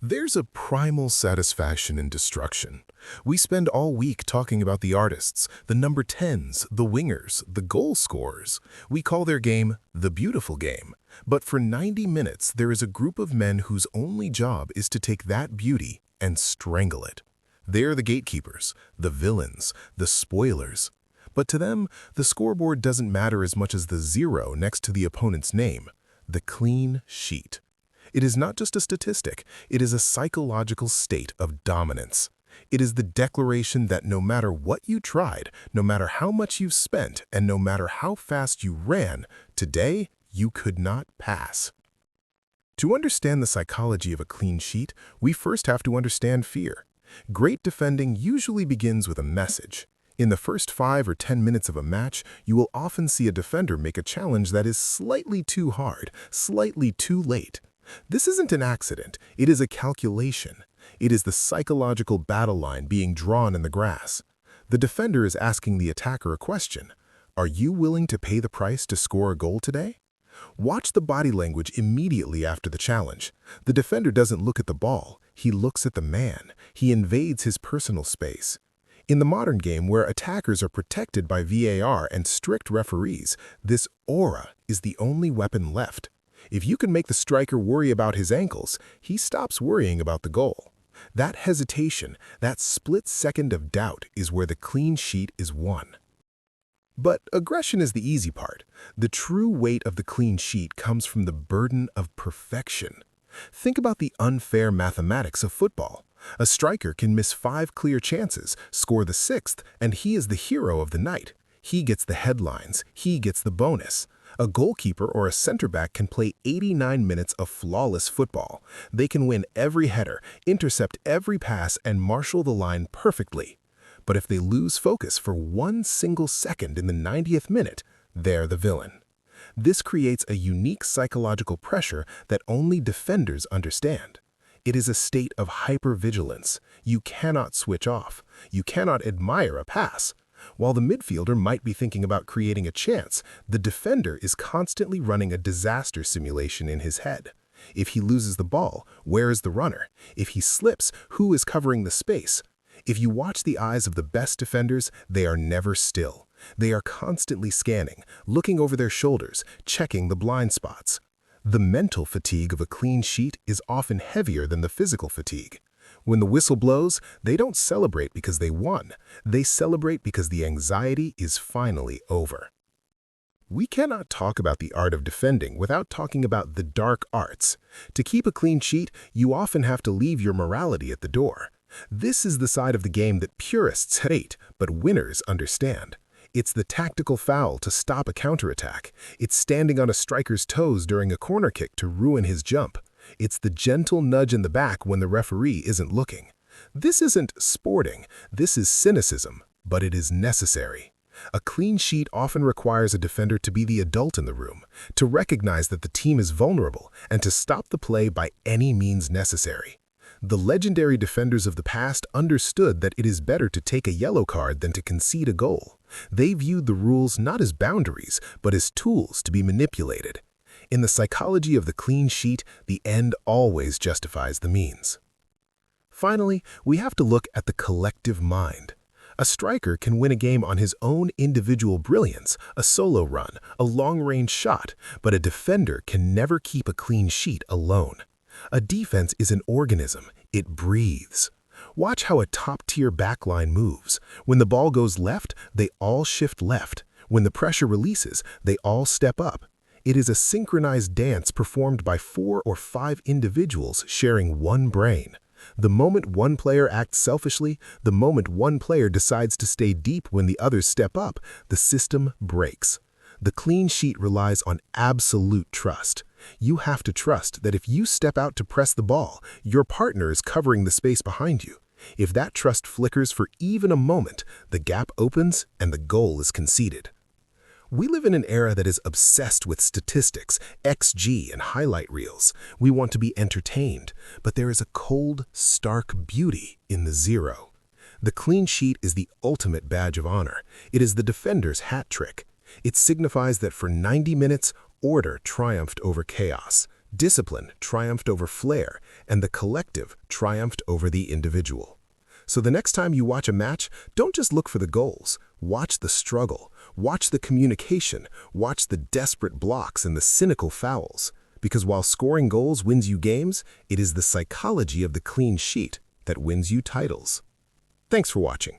There's a primal satisfaction in destruction. We spend all week talking about the artists, the number 10s, the wingers, the goal scorers. We call their game the beautiful game. But for 90 minutes, there is a group of men whose only job is to take that beauty and strangle it. They're the gatekeepers, the villains, the spoilers. But to them, the scoreboard doesn't matter as much as the zero next to the opponent's name, the clean sheet. It is not just a statistic, it is a psychological state of dominance. It is the declaration that no matter what you tried, no matter how much you spent, and no matter how fast you ran, today you could not pass. To understand the psychology of a clean sheet, we first have to understand fear. Great defending usually begins with a message. In the first 5 or 10 minutes of a match, you will often see a defender make a challenge that is slightly too hard, slightly too late. This isn't an accident, it is a calculation. It is the psychological battle line being drawn in the grass. The defender is asking the attacker a question. Are you willing to pay the price to score a goal today? Watch the body language immediately after the challenge. The defender doesn't look at the ball, he looks at the man. He invades his personal space. In the modern game, where attackers are protected by VAR and strict referees, this aura is the only weapon left. If you can make the striker worry about his ankles, he stops worrying about the goal. That hesitation, that split second of doubt is where the clean sheet is won. But aggression is the easy part. The true weight of the clean sheet comes from the burden of perfection. Think about the unfair mathematics of football. A striker can miss 5 clear chances, score the 6th, and he is the hero of the night. He gets the headlines, he gets the bonus. A goalkeeper or a center back can play 89 minutes of flawless football. They can win every header, intercept every pass, and marshal the line perfectly. But if they lose focus for 1 single second in the 90th minute, they're the villain. This creates a unique psychological pressure that only defenders understand. It is a state of hypervigilance. You cannot switch off. You cannot admire a pass. While the midfielder might be thinking about creating a chance, the defender is constantly running a disaster simulation in his head. If he loses the ball, where is the runner? If he slips, who is covering the space? If you watch the eyes of the best defenders, they are never still. They are constantly scanning, looking over their shoulders, checking the blind spots. The mental fatigue of a clean sheet is often heavier than the physical fatigue. When the whistle blows, they don't celebrate because they won. They celebrate because the anxiety is finally over. We cannot talk about the art of defending without talking about the dark arts. To keep a clean sheet, you often have to leave your morality at the door. This is the side of the game that purists hate, but winners understand. It's the tactical foul to stop a counterattack. It's standing on a striker's toes during a corner kick to ruin his jump. It's the gentle nudge in the back when the referee isn't looking. This isn't sporting, this is cynicism, but it is necessary. A clean sheet often requires a defender to be the adult in the room, to recognize that the team is vulnerable, and to stop the play by any means necessary. The legendary defenders of the past understood that it is better to take a yellow card than to concede a goal. They viewed the rules not as boundaries, but as tools to be manipulated. In the psychology of the clean sheet, the end always justifies the means. Finally, we have to look at the collective mind. A striker can win a game on his own individual brilliance, a solo run, a long-range shot, but a defender can never keep a clean sheet alone. A defense is an organism. It breathes. Watch how a top-tier backline moves. When the ball goes left, they all shift left. When the pressure releases, they all step up. It is a synchronized dance performed by 4 or 5 individuals sharing one brain. The moment one player acts selfishly, the moment one player decides to stay deep when the others step up, the system breaks. The clean sheet relies on absolute trust. You have to trust that if you step out to press the ball, your partner is covering the space behind you. If that trust flickers for even a moment, the gap opens and the goal is conceded. We live in an era that is obsessed with statistics, XG, and highlight reels. We want to be entertained, but there is a cold, stark beauty in the zero. The clean sheet is the ultimate badge of honor. It is the defender's hat trick. It signifies that for 90 minutes, order triumphed over chaos. Discipline triumphed over flair, and the collective triumphed over the individual. So the next time you watch a match, don't just look for the goals. Watch the struggle, watch the communication, watch the desperate blocks and the cynical fouls. Because while scoring goals wins you games, it is the psychology of the clean sheet that wins you titles. Thanks for watching.